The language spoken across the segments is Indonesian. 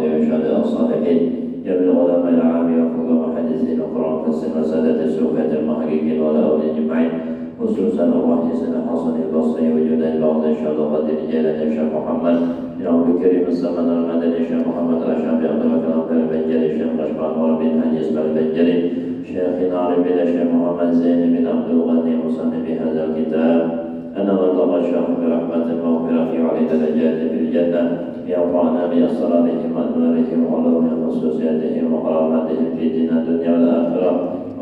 الأولياء والشهداء الصالحين جميع العلماء العامة وفقهاء المحدثين وقراء المفسرين وسادة الصوفية المحققين والأولياء أجمعين خصوصا أرواح سيدنا الحسن البصري وجنيد البغدادي الشيخ القادر الجيلاني الشيخ محمد بن عبد الكريم الزمن المدني الشيخ محمد الأشعري عبد الوكيل البنجلي الشيخ رشبان بن حنيس البنجلي شيخنا ربيع الشيخ محمد زين بن عبد الغني مصنف هذا الكتاب أن الله الشيخ برحمة المغفرة وعلي درجاته في الجنة يرفعنا بأسرارهم وأنوارهم وعلوم خصوصياتهم وكراماتهم في دين الدنيا والآخرة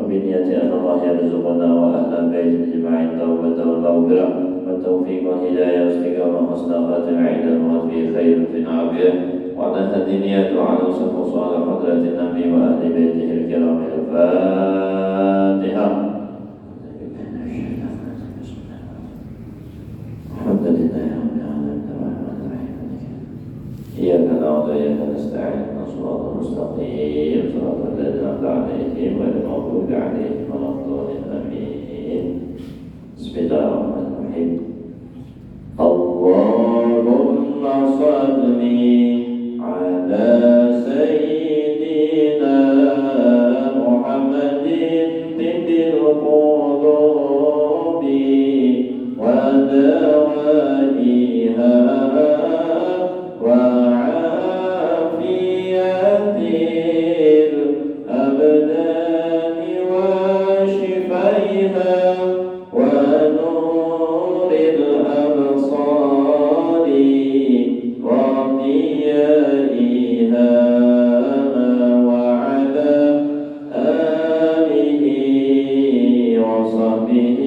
وبنية أن الله يرزقنا وأهل البيت أجمعين توبة والمغفرة والتوفيق والهداية واستقامة وحسن خاتمة عند الموت في خير في عافية وعلى هذه النية وعلى وصف صالح حضرة النبي وأهل بيته الكرام. الفاتحة. الحمد لله رب العالمين الرحمن الرحيم إياك نعبد وإياك نستعين صراط المستقيم صراط الذين أنعمت عليهم غير المغضوب عليهم ولا الضالين آمين. بسم الله الرحمن الرحيم. اللهم صل على سيدنا محمد طب القلوب ودوائها وعافية الأبدان وشفائها ونور الأبصار وضيائها وعلى آله وصحبه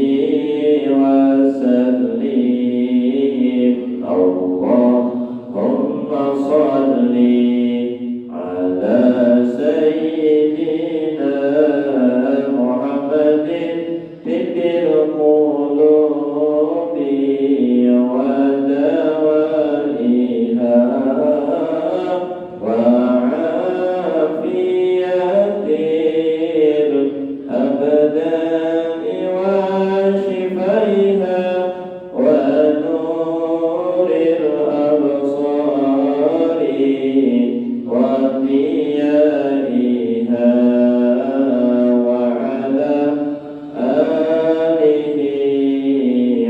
وسلم. اللهم صل على سيدنا محمد طب القلوب ودوائها وعافية الأبدان وشفائها ونور الأبصار وضيائها وعلى آله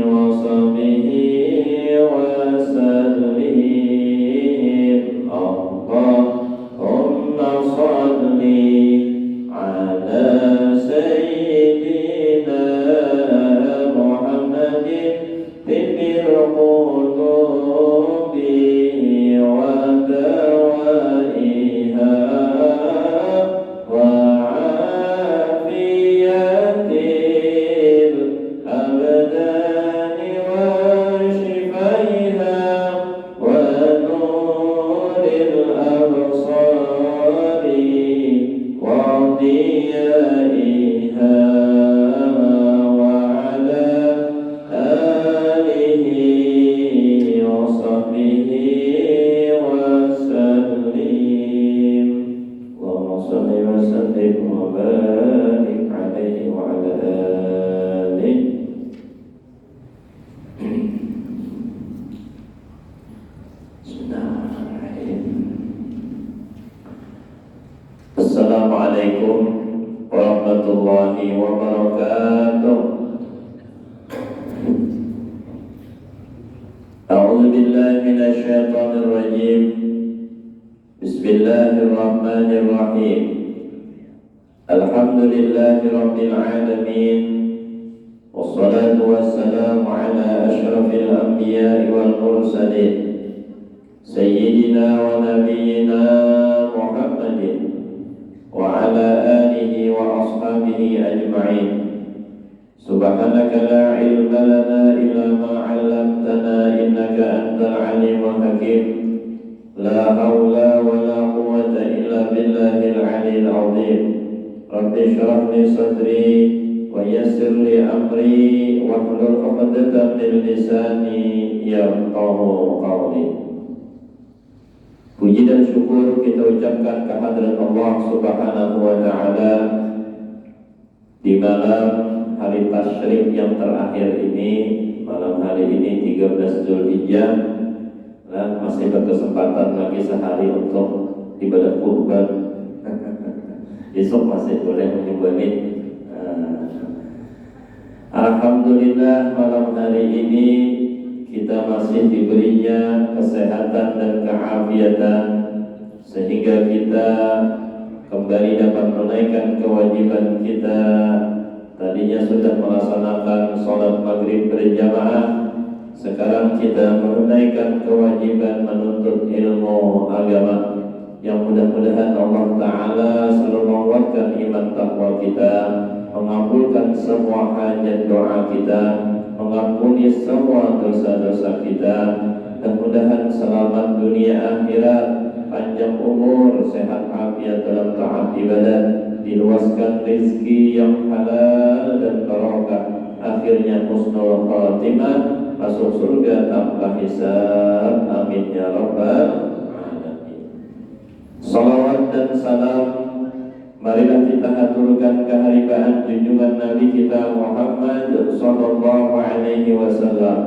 وصحبه وسلم. اللهم صل على سيدنا محمد طب القلوب ودوائها وعافية الأبدان وشفائها ونور الأبصار وضيائها وعلى آله وصحبه وسلم. اللهم صل وسلم وبارك عليه وعلى آله. بسم الله الرحمن الرحيم. Assalamualaikum warahmatullahi wabarakatuh. A'udzu billahi minasy syaithanir rajim. Bismillahirrahmanirrahim. Alhamdulillahi rabbil alamin. Wassalatu wassalamu ala asyrafil anbiya'i wal mursalin. Sayyidina wa nabiyyina Muhammadin wa ala alihi wa ashabihi ajma'in. Subhanaka la ilma lana illa ma 'allamtana innaka antal alimul hakim. La haula wa la quwwata illa billahil 'aliyyil 'azim. Rabbi shrah li sadri wa yassir li amri wahlul 'uqdatam min lisani yafqahu qawli. Puji dan syukur kita ucapkan kehadirat Allah Subhanahu wa taala di malam hari tasyrik yang terakhir ini, malam hari ini 13 Zulhijjah. Masih berkesempatan lagi sehari untuk ibadah kurban. Besok masih boleh menyumbangin. Alhamdulillah malam hari ini kita masih diberinya kesehatan dan keafiatan sehingga kita kembali dapat menunaikan kewajiban kita. Tadinya sudah melaksanakan sholat maghrib berjamaah, sekarang kita menunaikan kewajiban menuntut ilmu agama. Yang mudah-mudahan Allah Ta'ala selalu menguatkan iman takwa kita, mengabulkan semua hajat doa kita, mengampuni semua dosa-dosa kita, dan mudahan selamat dunia akhirat, panjang umur, sehat afiat dalam taat ibadah, diluaskan rezeki yang halal dan barokah, akhirnya husnul khatimah, masuk surga tanpa hisab. Amin ya rabbal. Salawat dan salam marilah kita haturkan keharibaan junjungan Nabi kita Muhammad sallallahu alaihi wasallam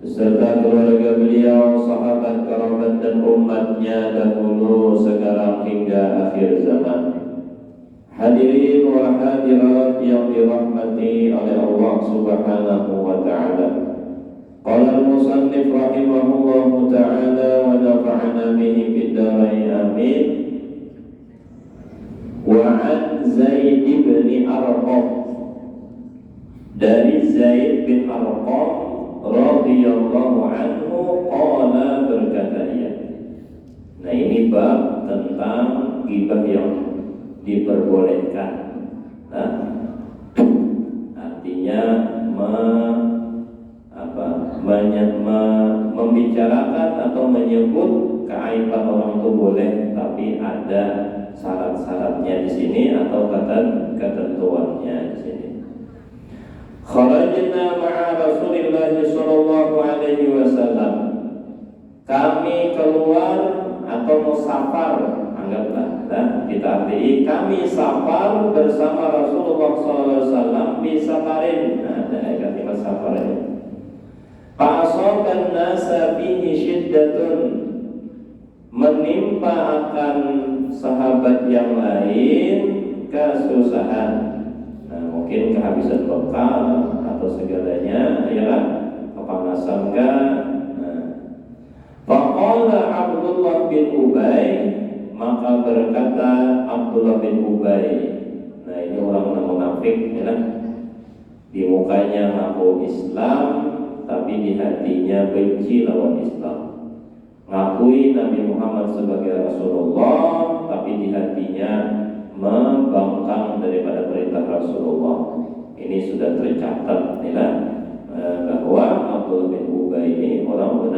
beserta keluarga beliau, sahabat, kerabat dan umatnya dahulu, sekarang hingga akhir zaman. Hadirin wal hadirat yang dirahmati oleh Allah Subhanahu wa taala. Qala al-musannif rahimahullahu ta'ala wa nafa'ana bihi fid dharain amin. Wa an Zaid bin Arqam, dari Zaid bin Arqam radhiyallahu anhu qala, berkata dia. Nah, ini bab tentang ghibah yang diperbolehkan. Artinya membicarakan atau menyebut keaiban orang itu boleh, tapi ada syarat-syaratnya di sini atau ketentuannya di sini. Kharajna ma'a Rasulillah sallallahu alaihi wasallam. Kami keluar atau musafar, anggaplah kita arti kami safar bersama Rasulullah sallallahu alaihi wasallam di safarin. Ada kalimat safar ini. Fa'asaban nasa fihi syiddatun, menimpa akan sahabat yang lain kesusahan. Nah, mungkin kehabisan bekal atau segalanya, ya kan? Kepanasan kan. Faqala Abdullah bin Ubay, maka berkata Abdullah bin Ubay. Nah, ini orang munafik, ya kan? Di mukanya ngaku Islam, tapi di hatinya benci lawan Islam. Ngakui Nabi Muhammad sebagai Rasulullah, tapi di hatinya membangkang daripada perintah Rasulullah. Ini sudah tercatat, ya, bahwa Abdullah bin Ubay ini orang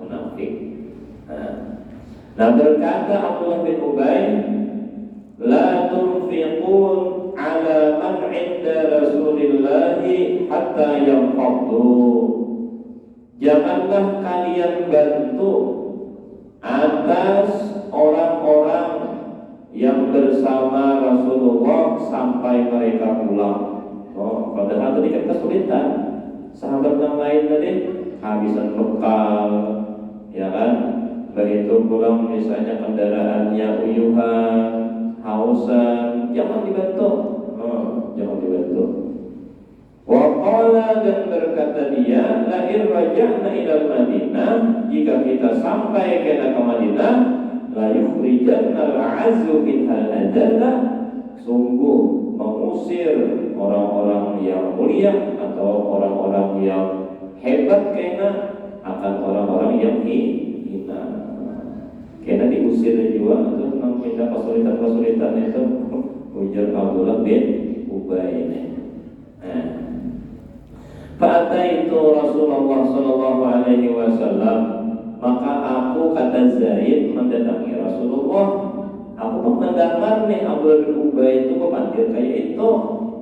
munafik. Nah, berkata Abdullah bin Ubay, la tunfiqun ala man 'inda Rasulillahi hatta yanfaddu. Janganlah kalian bantu atas orang-orang yang bersama Rasulullah sampai mereka pulang. Oh, padahal tadi kan kesulitan. Sahabat yang lain tadi habisan bekal, ya kan? Begitu pulang misalnya kendaraannya uyuhan, hausan, jangan dibantu. Jangan dibantu. Wa qala, dan berkata dia, la in raja'na ila Madinah, jika kita sampai ke Madinah, la yukhrijanna al-'azzu minhal adalla, sungguh mengusir orang-orang yang mulia atau orang-orang yang hebat kena akan orang-orang yang hina. Kena diusir juga itu namanya kesulitan-kesulitan itu, ujar Abdullah bin Ubay ini. Fa'ataitu Rasulullah sallallahu alaihi wasallam, maka aku, kata Zaid, mendatangi Rasulullah. Aku pun mendengar nih Abdullah bin Ubay itu memanggil kayak itu.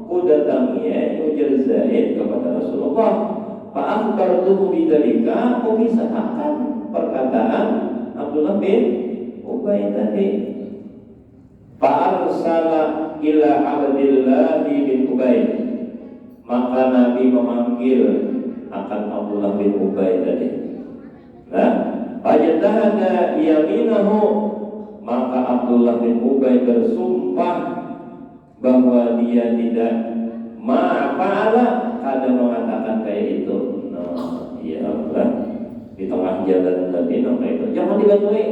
Ku datangi ujar Zaid kepada Rasulullah. Fa'akhbartuhu bidzalika, aku kisahkan perkataan Abdullah bin Ubay tadi. Fa'arsala ila Abdillah bin Ubay, maka Nabi memanggil akan Abdullah bin Ubay tadi. Nah, fajtahada yaminahu, Abdullah bin Ubay bersumpah bahwa dia tidak ma'fa'ala, kadang mengatakan kayak itu. Nah, iya Allah, di tengah jalan tadi kayak itu jangan dibantuin,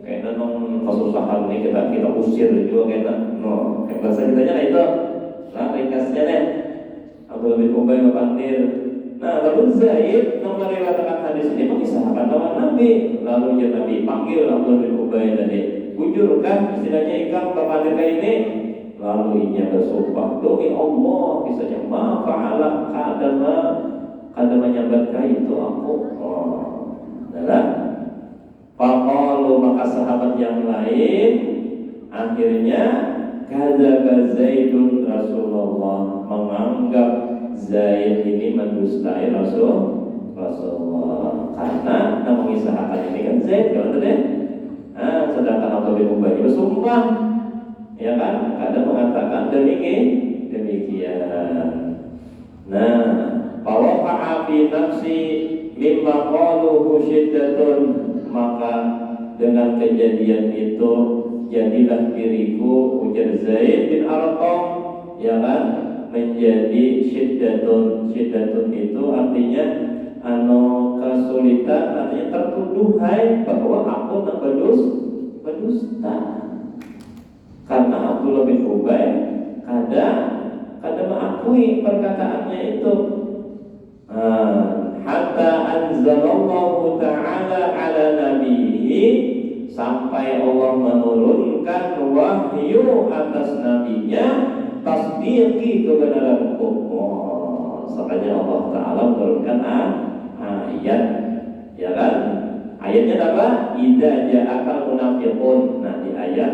kayak nong kesusahan ini kita usir juga kayak no, kayak bahasa kitanya kayak itu. Nah, ringkasnya deh, Abdullah bin Ubay memandir. Nah, lalu Zaid yang meriwayatkan hadis ini mengisahkan nama Nabi. Lalu ya Nabi panggil Abdullah bin Ubay tadi, bujurkan istilahnya ikam memandir kayak ini. Lalu ia bersumpah, demi Allah, kisahnya ma'fa'ala kadang menyambatkan itu aku. Adalah faqalu, maka sahabat yang lain akhirnya kadzaba Zaidun Rasulullah, menganggap Zaid ini mendustai Rasulullah karena mengisahkan ini kan Zaid kalau tadi. Sedangkan Abdullah bin Ubay bersumpah, ya kan, kadang mengatakan demikian. Nah, fawaqa'a fi nafsi mimma qaluhu syiddatun, maka dengan kejadian itu jadilah diriku, ujar Zaid bin Arqam, ya kan, menjadi syiddatun. Syiddatun itu artinya kesulitan, artinya tertuduhai bahwa aku berdusta. Karena Abdullah bin Ubay kadang mengakui perkataannya itu. Hatta anzalallahu ta'ala ala nabihi, sampai Allah menurunkan wahyu atas nabinya, tasdiqi kebenaranku. Makanya Allah Ta'ala menurunkan ayat, ya kan? Ayatnya apa? Idza ja'akal munafiqun. Nah, di ayat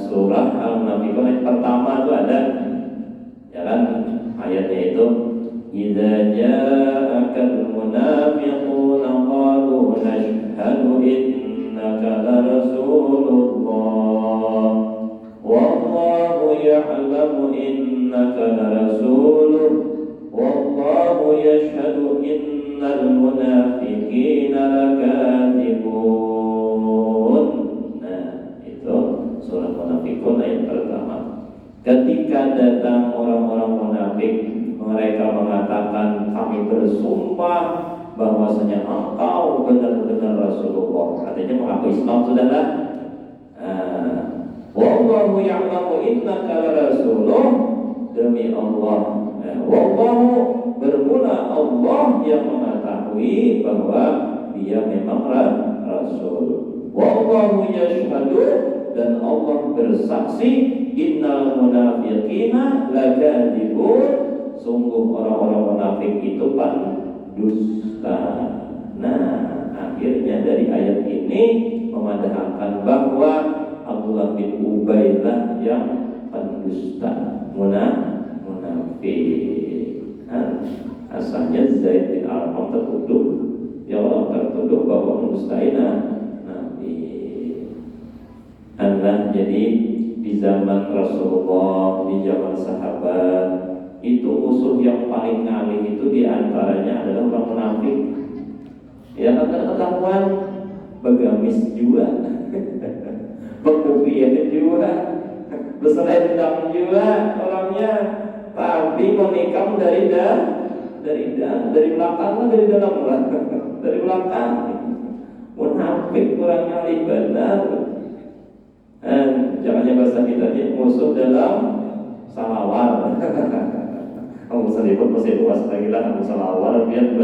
surah Al-Munafiqun ayat pertama itu ada, ya kan, ayatnya itu idza ja'akal munafiquna qalu nashhadu innaka la rasulullah wallahu ya'lamu innaka la rasuluh wallahu yashhadu innal munafiqina lakadzibun. Surah Munafikun ayat pertama. Ketika datang orang-orang munafik, mereka mengatakan, kami bersumpah bahwasanya engkau benar-benar Rasulullah. Artinya mengaku Islam, saudara. Wallahu ya'lamu innaka la rasuluh, demi Allah. Wallahu, bermula Allah yang mengetahui bahwa dia memang Rasul. Wallahu yashhadu, dan Allah bersaksi, innal munafiqina lakadzibun, sungguh orang-orang munafik itu pendusta. Nah, akhirnya dari ayat ini memandangkan bahwa Abdullah bin Ubay lah yang pendusta, munafik. Asalnya Zaid bin Arqam tertuduh, ya Allah, tertuduh bahwa mendustai Nabi. Jadi di zaman Rasulullah, di zaman sahabat, itu musuh yang paling ngalih itu diantaranya adalah orang munafik. Ya kan, ketahuan begamis juga, berkufiah juga, berselendang juga orangnya, tapi menikam dari belakang, dari dalam, dari belakang. Munafik kurang ngalih benar. Jangannya bahasa kita ini musuh dalam salawar. Kamu seliput masih luas lagi lah, kamu salawar biar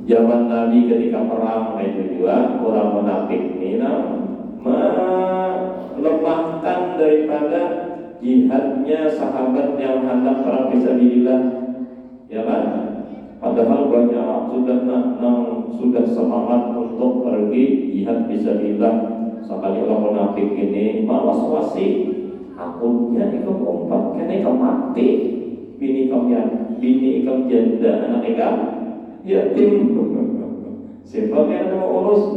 zaman Nabi ketika perang itu juga orang munafik ini melemahkan daripada jihadnya sahabat yang hendak perang fisabilillah, ya kan? Padahal banyak sudah semangat untuk pergi jihad fisabilillah. Sekali orang munafik ini malas wasi, akunnya ikam umpat, kena ikam mati, bini ikam janda, anak ikam yatim. Siapa yang mau urus,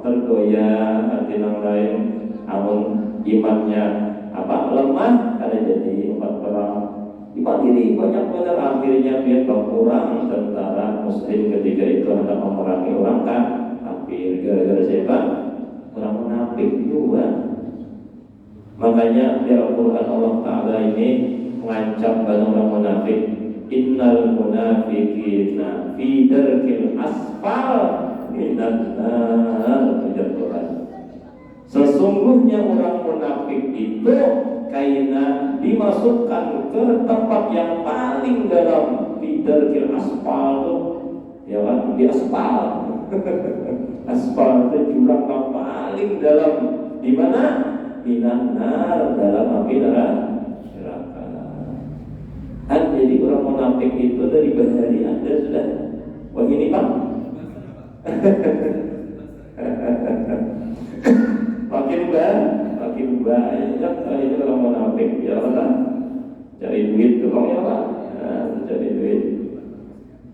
tergoyah hati yang lain, namun imannya lemah, karena jadi umpat perang. Dipatiri banyak benar, akhirnya dia berkurang tentara muslim ketika itu hendak memerangi orang gara-gara siapa? Orang munafik juga. Makanya di Al-Quran Allah Ta'ala ini mengancam pada orang munafik, innal munafiqina fi darkil asfal minan nar. Sesungguhnya orang munafik itu kaina dimasukkan ke tempat yang paling dalam, di darkil asfal, ya kan, di aspal. Aspal itu jurang yang paling dalam, di mana? Minanar, dalam api neraka. Jadi orang munafik itu dari bahari Anda sudah, wah ini Pak. makin banyak ini orang munafik, ya Allah. Cari duit dong ya Pak. Cari duit.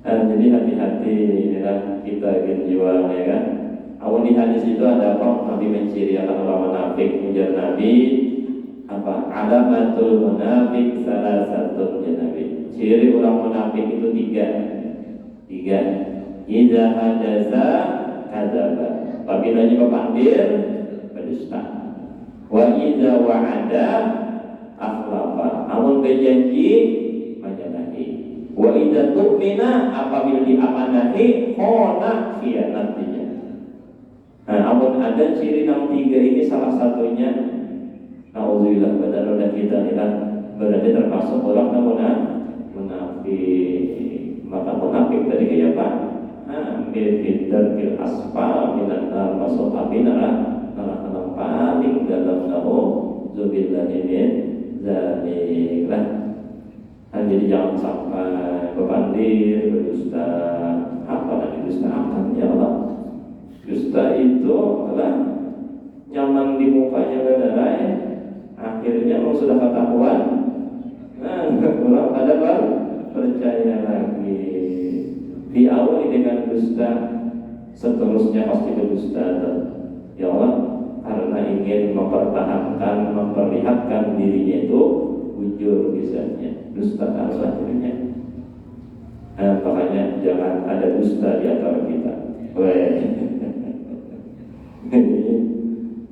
Jadi hati-hati, inilah kita ingin jual, ya kan. Awal di hadis itu ada apa? Nabi menciriakan orang munafik. Ujar Nabi apa? Alamatul munafik salah satu, ya Nabi. Ciri orang munafik itu tiga. Idza hadasa kadzaba. Apabila dia berpandir, berdusta. Wa idza wa'ada akhlafa. Amun berjanji menjadi. Wa idza tu'mina, apabila diamanahi khana, khianat dia. Amun ada ciri yang tiga ini salah satunya, nauzubillah, benar-benar kita ini berarti termasuk orang yang munafik. Maka munafik tadi kayak apa? Darkil asfal minan nar, masuk api neraka yang paling dalam. Nauzubillah min dzalik. Jadi jangan sampai berpandir, berdusta. Apa yang didustakan, ya Allah? Dusta itu adalah nyaman di mukanya benar, akhirnya kalau sudah ketahuan, orang ada baru percaya lagi. Diawali dengan dusta, seterusnya pasti berdusta. Ya Allah, karena ingin mempertahankan, memperlihatkan dirinya itu jujur, misalnya dusta adalah dirinya. Makanya jangan ada dusta di antara kita.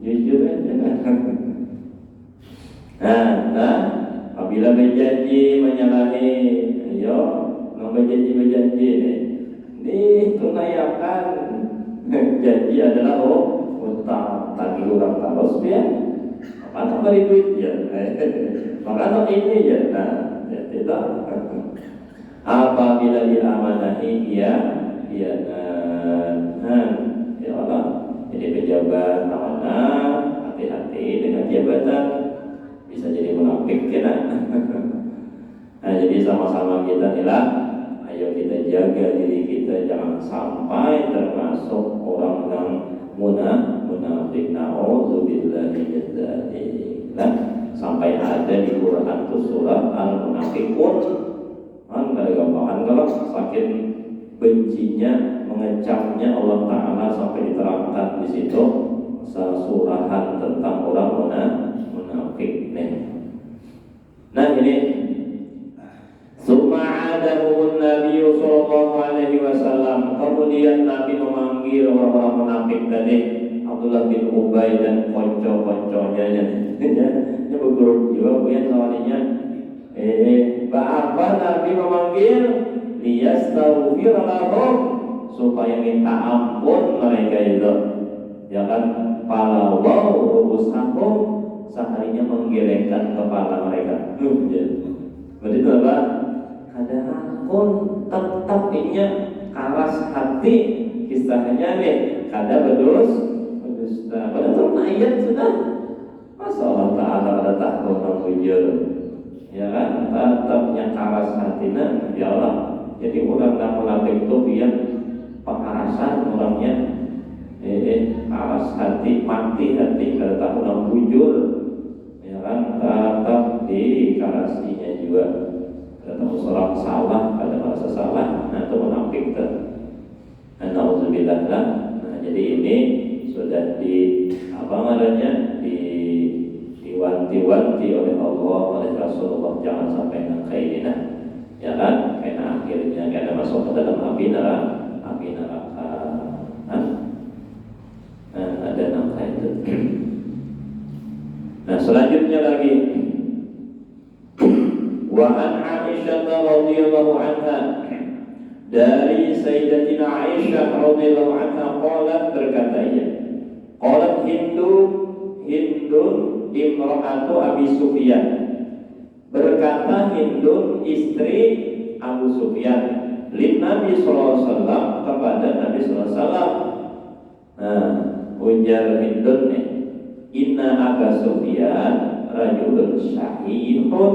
Jujur aja. Apabila berjanji menyalahi, ayo, berjanji ini tunaikan. Janji adalah utang, tagih orang terus ya. Mana beri duit ya? Maka ini ya. Tidak. Apabila diamanahi ya Allah. Jadi pejabat amanah, hati-hati dengan jabatan, bisa jadi munafik ya. Jadi sama-sama kita inilah, ayo kita jaga diri kita jangan sampai termasuk orang yang munafik. Nauzubillahi min dzalik. Sampai ada di Quran itu surah Al-Munafiqun. Gampangan kalau saking bencinya, mengecamnya Allah Ta'ala sampai diterangkan di situ surahan tentang orang munafik. Nah ini Suma'adahu Nabi Sallallahu Alaihi Wasallam. Kemudian Nabi memanggil orang-orang munafik tadi, Abdullah bin Ubay dan konco-konconya. Ini bergrup juga punya soalnya. Apa Nabi memanggil? Liyastaghfir lahum, supaya minta ampun mereka itu. Ya kan, pala waw ru'usahum, seharinya menggelengkan kepala mereka. Berarti itu apa? Ada ampun, tetap inya keras hati. Kisahnya nih, kada berdusta. Padahal ayat sudah. Masa Allah Ta'ala ada takut menghujur. Ya kan, tetapnya keras hatinya, ya Allah. Jadi orang yang munafik itu biar pengarasan orangnya, keras hati, mati hati, kada tahu nak bujur, ya kan, tetap dikarasinya juga. Kada tahu seorang salah, kada merasa salah, nah itu munafik tu. Nauzubillah. Jadi ini sudah diwanti-wanti oleh Allah, oleh Rasulullah, jangan sampai nak kayak ini, ya kan? Karena akhirnya kita masuk ke dalam api neraka. radhiyallahu anha qalat berkata ia. Qalat Hindun imra'atu Abi Sufyan. Berkata Hindun istri Abu Sufyan lin Nabi sallallahu alaihi wasallam kepada Nabi sallallahu alaihi wasallam. Nah, ujar Hindun nih, inna Abu Sufyan rajulun syahihun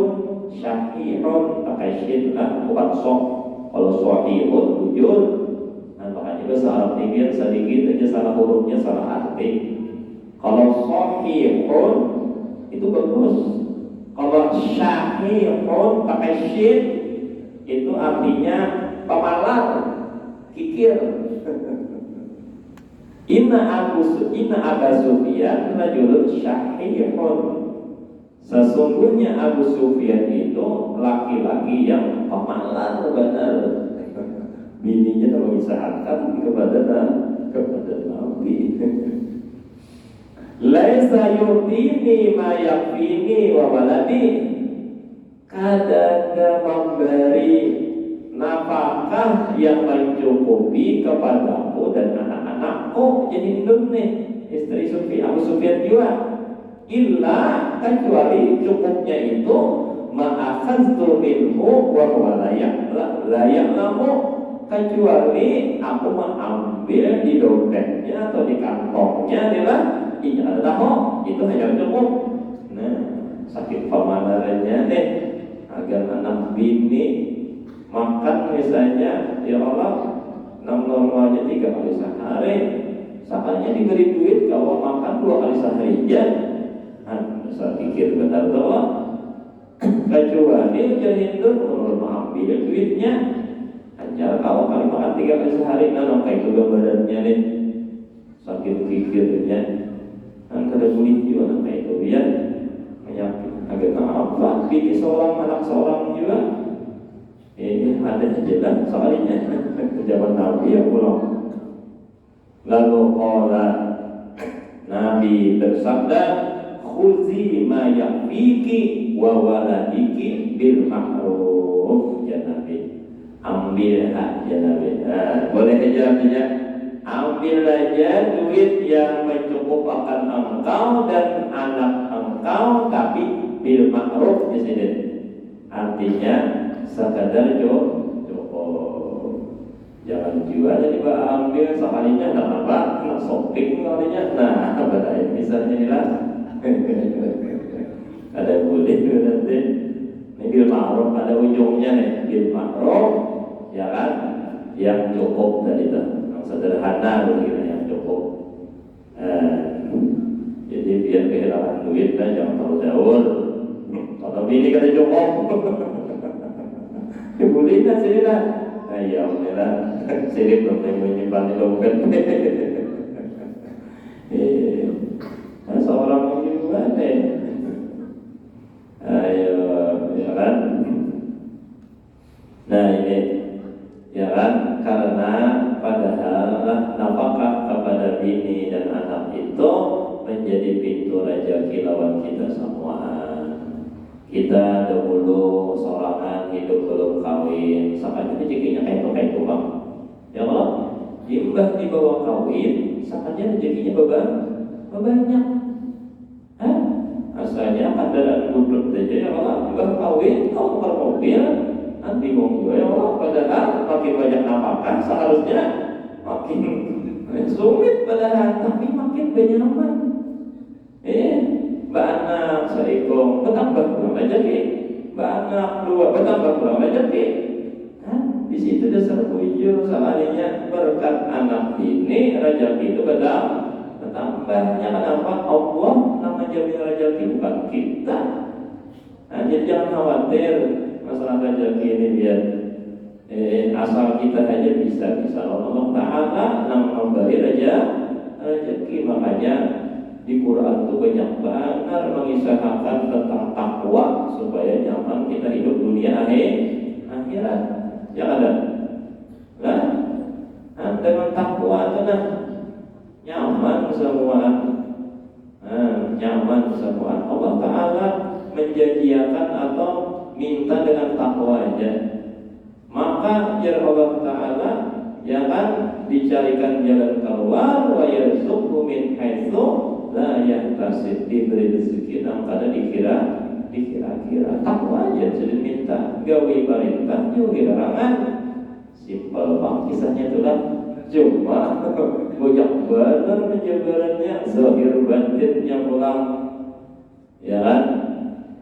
pakai syin lah, bukan sok. Kalau syahihun wujud. Nah, makanya bahasa Arab ini sedikit aja salah hurufnya, salah arti. Kalau sahihun itu bagus. Kalau syahihun pakai syin itu artinya pemalar, kikir. Inna Abu Sufyan rajulun syahihun. Sesungguhnya Abu Sufyan itu laki-laki yang pemalar benar. Bininya kalau misalkan kepada Nabi. Laisa yutini ma yakfini wa waladi. Kadang memberi nafkah yang mencukupi kepadaku dan anak-anakku. Jadi Hindun nih, istri Abu Sufyan juga. Illa kecuali cukupnya itu ma'akhaztu minhu wa huwa la ya'lamu, kecuali aku mengambil di dompetnya atau di kantongnya adalah ini ada tahu, itu hanya cukup. Nah, sakit pemanarannya nih agar anak bini makan misalnya ya Allah normalnya 3 kali sehari, sakanya diberi duit kalau makan 2 kali sehari aja. Saya pikir benar Allah. Kecuali jadi itu mengambil duitnya. Hanya kalau kali makan 3 kali sehari, nah kayak itu badannya nih sakit pikirnya. Kan kada boleh juga kayak itu ya. Menyakit. Agak apa? Bini seorang, anak seorang juga. Ini ada jelas soalnya. Zaman Nabi ya pulang. Lalu Allah Nabi bersabda, khuzi ma yakfiki wa waladiki bil ma'ruf. Ya Nabi, ambil aja Nabi. Boleh aja artinya, ambil aja duit yang mencukupkan engkau dan anak engkau, tapi bil ma'ruf di sini. Artinya sekadar cukup. Jangan juga jadi ambil sekalinya enggak apa, enggak shopping kalinya. Nah, badai misalnya inilah. Ada boleh nanti ini bil ma'ruf, ada ujungnya nih bil ma'ruf ya kan, yang cukup dari itu, yang sederhana begitu, yang cukup. Jadi biar kehilangan duit lah, jangan terlalu jauh. Kalau ini kada cukup bolehnya sini lah. Ya alhamdulillah, sini belum menyimpan di dompet. Seorang juga deh. Ayo, ya kan? Nah ini, ya kan? Karena padahal nafkah kepada bini dan anak itu menjadi pintu rezeki lawan kita semua. Kita dahulu sorangan hidup belum kawin, sakanya rezekinya kayak itu bang. Ya Allah, imbah di bawah kawin, sakanya rezekinya banyak. Asalnya kendaraan budut saja ya Allah, imbah kawin, kau tukar mobil, nanti bingung juga ya Allah. Padahal makin banyak nafkah seharusnya makin sulit padahal, tapi makin benyaman. Mbak anak seikong bertambah kurang rezeki, mbak anak 2 bertambah kurang rezeki. Di situ dasar bujur soalnya berkat anak ini rezeki itu bertambahnya. Kenapa? Allah nama jamin rezeki, bukan kita. Jadi jangan khawatir masalah rezeki ini, biar asal kita aja bisa Allah Ta'ala yang memberi rezeki. Makanya di Quran itu banyak banget mengisahkan tentang takwa supaya nyaman kita hidup dunia akhirat. Ya ada. Nah, dengan takwa itu nyaman semua. Nyaman semua. Allah Ta'ala menjanjikan atau minta dengan takwa aja. Maka jar Allah Ta'ala ya kan, dicarikan jalan keluar, wa yarzuqhu min haitsu la yahtasib, diberi rezeki nang kada dikira-kira. Takwa aja jadi minta, gawe perintah jauhi larangan. Simpel bang kisahnya itulah. Cuma banyak benar penjabarannya, zahir batinnya pulang, ya kan?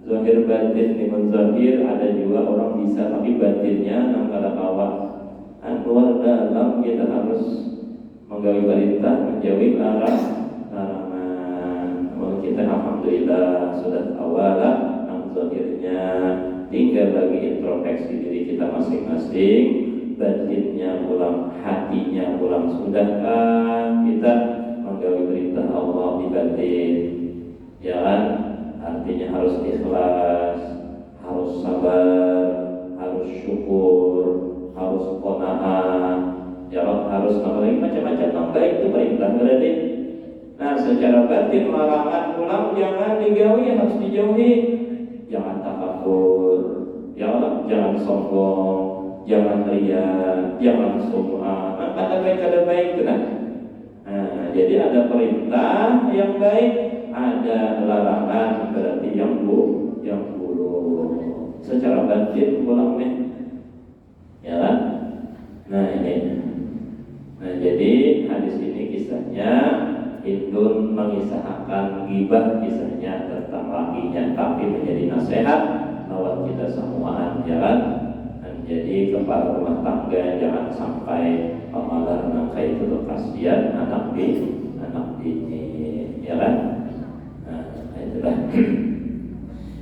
Zahir batin di menzahir ada juga orang bisa, tapi batinnya nang kada kawat. Luar dalam kita harus menggawi perintah, menjauhi larangan. Kalau kita alhamdulillah sudah awal nang zahirnya, tinggal lagi introspeksi diri kita masing-masing, batinnya pulang, hatinya pulang. Sudahkah kita menggawi perintah Allah di batin? Ya kan? Artinya harus ikhlas, harus sabar, harus syukur, harus qanaah, ya harus lagi macam-macam yang baik itu perintah berarti. Nah, secara batin larangan pulang jangan digawi, harus dijauhi. Jangan takabur, ya Allah, jangan sombong, jangan riya, jangan sum'ah. Nah, ada baik benar. Nah, jadi ada perintah yang baik, ada larangan berarti yang buruk. Secara batin pulang nih, ya kan? Nah ini. Nah jadi hadis ini kisahnya Hindun mengisahkan ghibah, kisahnya tentang lakinya, tapi menjadi nasihat bahwa kita semuaan, ya kan? Jadi kepala rumah tangga jangan sampai pemalar nangka itu kasihan anak bini, ya kan? Nah itulah.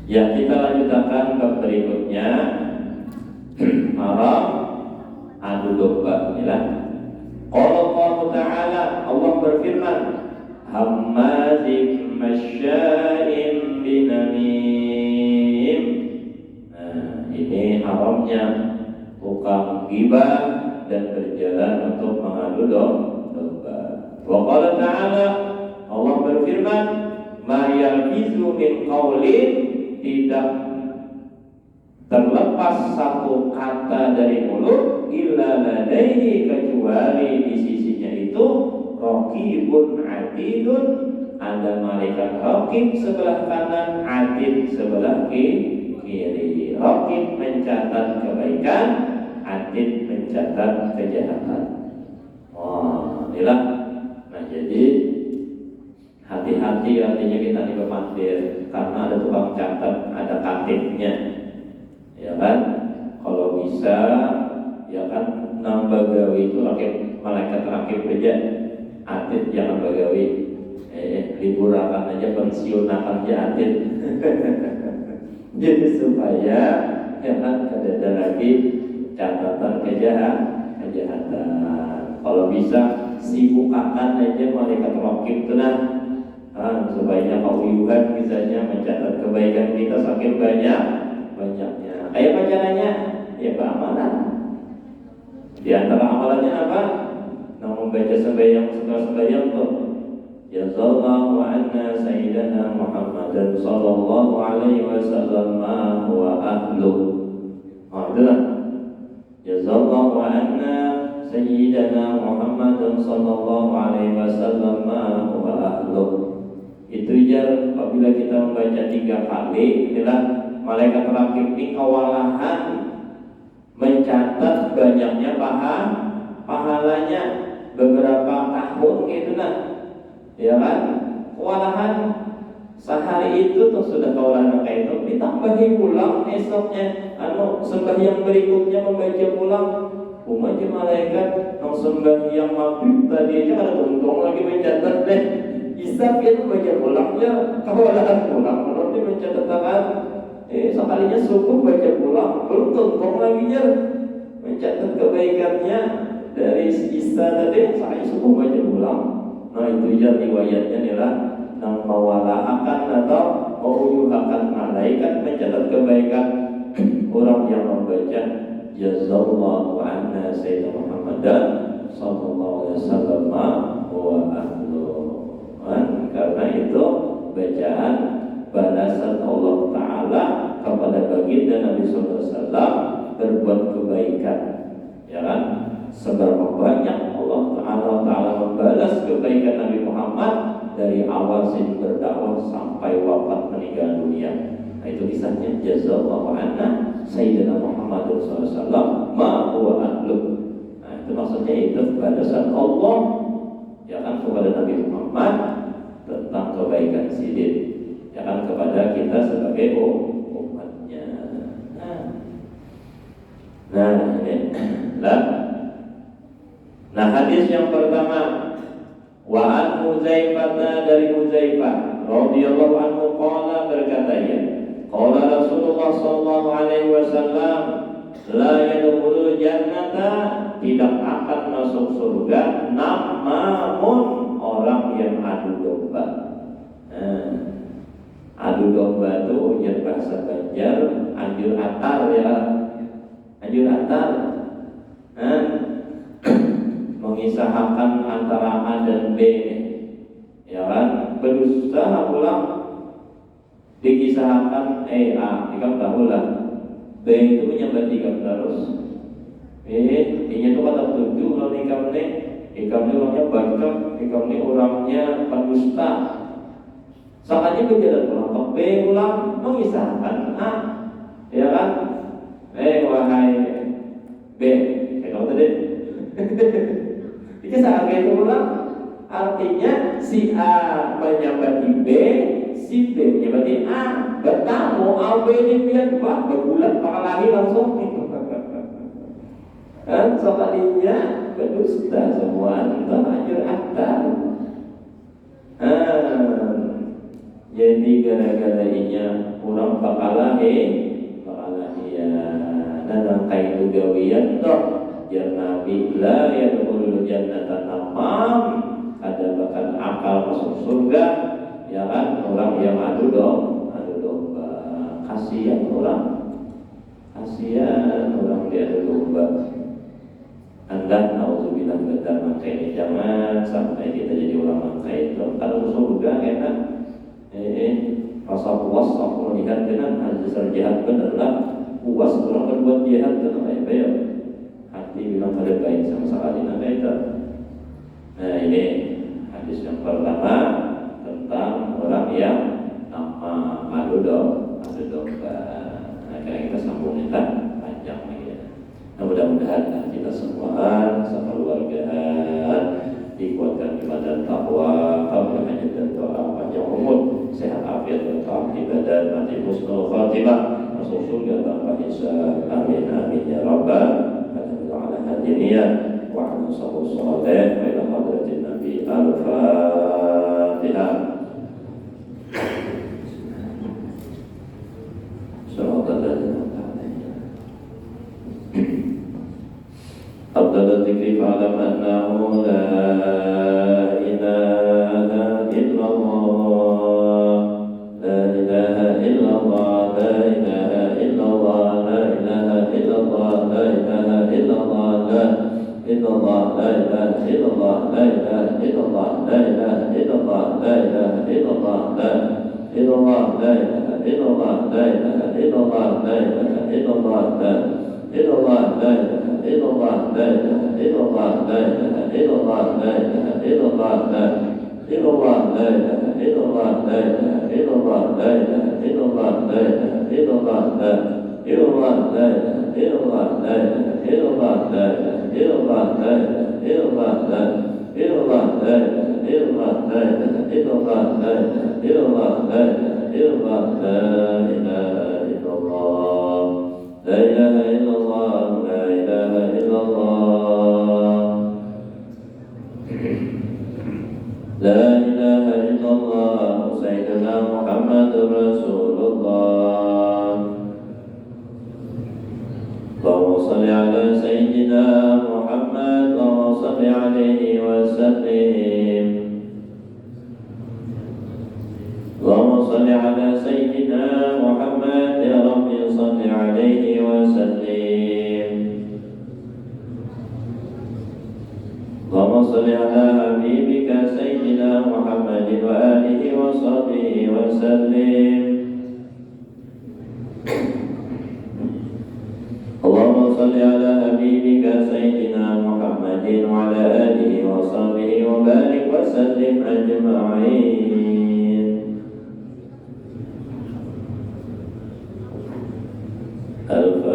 Ya, kita lanjutkan ke berikutnya. Haram adu domba, inilah. Allah Ta'ala, Allah berfirman, hammazim masya'im binamim. Nah, ini haramnya tukang ghibah dan berjalan untuk mengadu domba. Wa qala ta'ala, Allah berfirman, ma yalfizu min qaulin, tidak terlepas satu kata dari mulut, illa ladaihi, kecuali di sisinya itu raqibun atidun, ada malaikat raqib sebelah kanan, atid sebelah kiri. Raqib mencatat kebaikan, atid mencatat kejahatan. Inilah. Nah jadi hati-hati artinya kita di pemandir, karena ada tukang catat, ada katibnya, ya kan? Kalau bisa, ya kan, nambah gawi itu malaikat rakib aja, atid jangan bagawi. Liburakan aja, pensiunakan aja atid. Jadi supaya ya kan ada lagi catatan kejahatan. Kalau bisa sibukakan aja malaikat rakib tenang. Sebaiknya kauyuhan misalnya mencatat kebaikan kita saking banyaknya. Kayak apa caranya? Ya keamanan. Di antara amalannya apa? Nah, membaca sembahyang setelah sembahyang tuh. Jazallahu anna sayyidana Muhammadan sallallahu alaihi wasallam wa ahluh. Itulah. Jazallahu anna sayyidana Muhammadan sallallahu alaihi wasallam wa ahluh. Itu jar apabila kita membaca 3 kali, inilah malaikat rakib ini kewalahan mencatat banyaknya pahalanya beberapa tahun gitu nah, ya kan? Kewalahan sehari itu tuh sudah kewalahan kayak itu, ditambahi pulang esoknya, sembahyang berikutnya membaca pulang. Umat malaikat yang sembahyang maghrib tadi aja kada untung lagi mencatat deh. Isap itu baca pulangnya, kewalahan pulang, kalau dia mencatat tangan, sekalinya subuh baca pulang, belum tuntung lagi nya, mencatat kebaikannya dari Isa tadi, sekalinya subuh baca pulang. Nah itu ya riwayatnya adalah yang mewalahakan atau mewujuhakan malaikat mencatat kebaikan orang yang membaca Jazallahu anna sayyidina Muhammadan sallallahu alaihi wasallam wa ahluh. Karena itu bacaan balasan Allah Ta'ala kepada baginda Nabi Sallallahu Alaihi Wasallam berbuat kebaikan, ya kan? Seberapa kebaikan Nabi Muhammad dari awal sejak berdakwah sampai wafat meninggal dunia. Nah, itu kisahnya. Jazallahu anna Sayyidina Muhammad SAW ma huwa ahlu. Nah, itu maksudnya itu balasan Allah ya kan kepada Nabi Muhammad tentang kebaikan sidin ya kan kepada kita sebagai umatnya. Nah ini nah hadis yang pertama wa an Huzaifah, dari Huzaifah radhiyallahu anhu qala, berkata ya qala Rasulullah sallallahu alaihi wasallam la yadkhulul jannata, tidak akan masuk surga namamun, orang yang adu domba. Adu domba itu ujar bahasa Banjar anjur atar ya, anjur atar. Mengisahkan antara A dan B ya kan, berusaha pulang dikisahkan A, ikam tahulah B itu menyambat ikam terus ini itu kata tujuh, kalau ikam ini orangnya bacot, ikam ini orangnya pendusta. Saatnya berjalan pulang ke B, ulang mengisahkan A ya kan, wahai B kalau tadi kisah itu ulang, artinya si A menyambati B, si B menyambati A, bertamu A B ini biar berbulan lagi langsung kan sekalinya berdusta semua, itu anjur aktar. Jadi gara-gara inya kurang bakalahi ya, dan angkai itu gawian toh ya Nabi la yadkhulul jannata namam, ada bahkan akal masuk surga ya kan, orang yang adu domba. Kasihan orang diadu domba. Anda nauzubillah kita mangkai ini, jangan sampai kita jadi orang mangkai itu. Kalau surga enak rasa puas aku melihat dengan hasil jihad benerlah puas orang berbuat jihad itu baik-baik hati bilang pada baik sama sekali nanti itu. Nah ini hadis yang pertama tentang orang yang nama adu domba. Nah kita sambung kita panjang lagi ya. Nah mudah-mudahan kita semua sekeluarga dikuatkan iman dan takwa, kabul hajat dan doa, panjang umur, sehat afiat dan taat ibadah, mati husnul khatimah, masuk surga tanpa hisab. Amin amin ya rabbal ala hadiniyah wa ala sallallahu salih wa ila hadratin nabi al-fatihah. Abdul dzikri fa'lam annahu la ilaha illallah, la ilaha illallah, la ilaha illallah, la ilaha illallah, la ilaha illallah, la illallah, la ilaha illallah, la ilaha illallah, la ilaha illallah, la ilaha illallah, la illallah, la ilaha illallah, la ilaha illallah, la ilaha illallah, la illallah, la ilaha illallah, la ilaha illallah, la ilaha illallah, la ilaha illallah, la illallah, la ilaha illallah, la ilaha illallah, la ilaha illallah, la ilaha illallah, la illallah, la ilaha illallah, la ilaha illallah, la ilaha illallah, la ilaha illallah, la illallah, la ilaha illallah, la ilaha illallah, la ilaha illallah, la ilaha illallah, la ilaha illallah, la ilaha illallah, la ilaha illallah, la ilaha illallah, Sayyidina Muhammadur Rasulullah. Allahumma salli ala Sayyidina Muhammad, Allahumma salli alaihi wa sallim. Allahumma salli ala Sayyidina Muhammad, ya Rabbi salli alaihi wa sallim. Allahumma salli ala habibika Sayyidina Muhammad wa alihi wa sahbihi wa sallim. Allahumma salli ala habibika Sayyidina Muhammadin wa ala alihi wa sahbihi wa barik wa وسلم أجمعين. الفاتحة.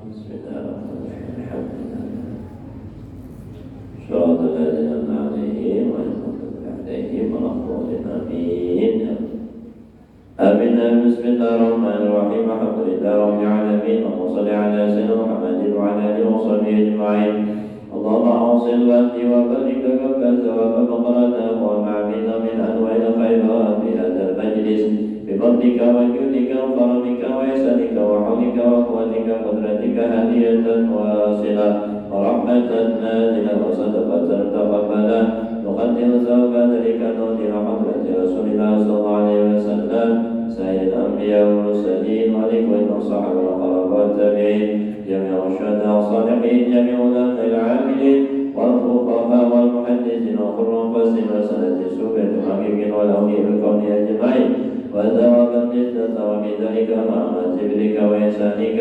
بسم الله الرحمن الرحيم. صراط الذين أنعمت عليهم غير المغضوب عليهم ولا الضالين. آمين. آمين. بسم الله الرحمن الرحيم. الحمد لله رب العالمين، اللهم صل على سيدنا محمد وعلى آله وصحبه أجمعين. اللهم أوصل وأهدي وبلغ تقبل ثواب ما قرأناه وما عملنا من أنواع الخيرات في هذا المجلس بفضلك وجودك وكرمك وإحسانك وحولك وقوتك وقدرتك هدية واصلة ورحمة نازلة وصدقة تقبلا نقدم ثواب ذلك نود حضرة رسول الله صلى الله عليه وسلم سيد الأنبياء والمرسلين والإخوة والصحابة والقرابة والتابعين جميع الشهداء والصالحين جميع الأمة العاملين والفقهاء والمحدثين وقراء القاسم وسنة السوفة المحققين والأولياء الكون أجمعين وثوابا مثل ثواب ذلك مع ذكرك وإحسانك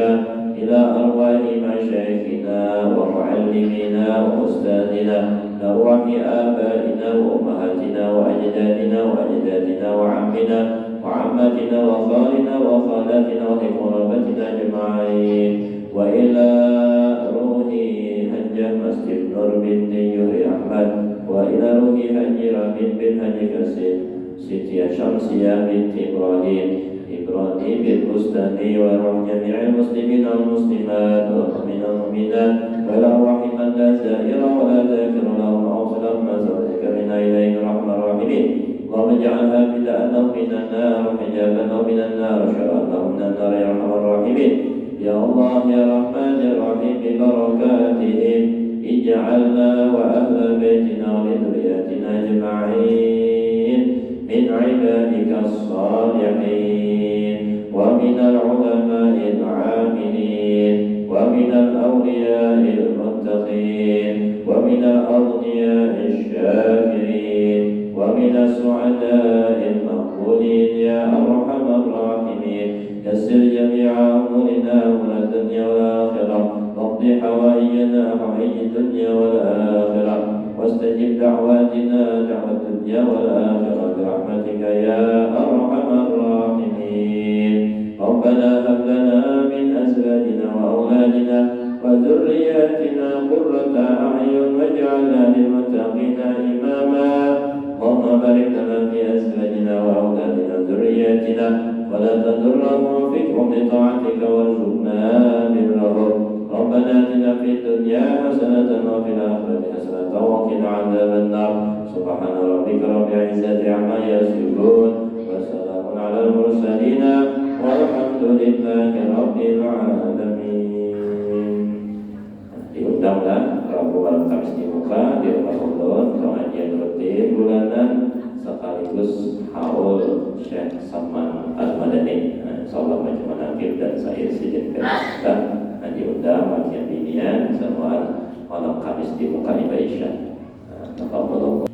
إلى أرواح مشايخنا ومعلمينا وأستاذنا لأرواح آبائنا وأمهاتنا وأجدادنا وأجدادنا وعمنا وعماتنا وخالنا وخالاتنا وقرابتنا أجمعين وإلى روح حجة مسجد نور بنت يوري أحمد وإلى روح حج رابين بن حج كسيد سيتيا شمسية بنت إبراهيم بالبستاني وروح جميع المسلمين والمسلمات والمؤمنين والمؤمنات ولا رحم لا زائر ولا ذاكر لهم أوصلهم ما ذكرنا إليه الرحمن الراحمين. اللهم اجعلها بدءا لهم من النار وحجابا لهم من النار وشرا لهم من النار يا أرحم الراحمين. يا الله يا رحمن يا رحيم ببركاتهم اجعلنا وأهل بيتنا ولذرياتنا أجمعين من عبادك الصالحين ومن العلماء العاملين ومن الأولياء المتقين ومن الأغنياء الشاكرين ومن السعداء المقبولين يا أرحم الراحمين. يسر جميع أمورنا أمور الدنيا والآخرة واقض حوائجنا حوائج الدنيا والآخرة واستجب دعواتنا دعوة الدنيا والآخرة برحمتك يا أرحم الراحمين. ربنا هب لنا من أزواجنا وأولادنا وذرياتنا قرة أعين واجعلنا للمتقين إماما. اللهم بارك لنا في أزواجنا وأولادنا وذرياتنا ولا تضرهم وفقهم لطاعتك وارزقنا برهم. ربنا آتنا في الدنيا حسنة وفي الآخرة حسنة وقنا عذاب النار. سبحان ربك رب العزة عما يصفون وسلام على المرسلين والحمد لله رب العالمين. Diundanglah Rabu malam Kamis di muka di rumah Allah pengajian rutin bulanan sekaligus haul Syekh Saman Al-Madani. Insyaallah Majma' Nakib dan saya sejenkan kita diundang kajian dinian semua malam Kamis di muka Ibadah Isya. Taqabbalallahu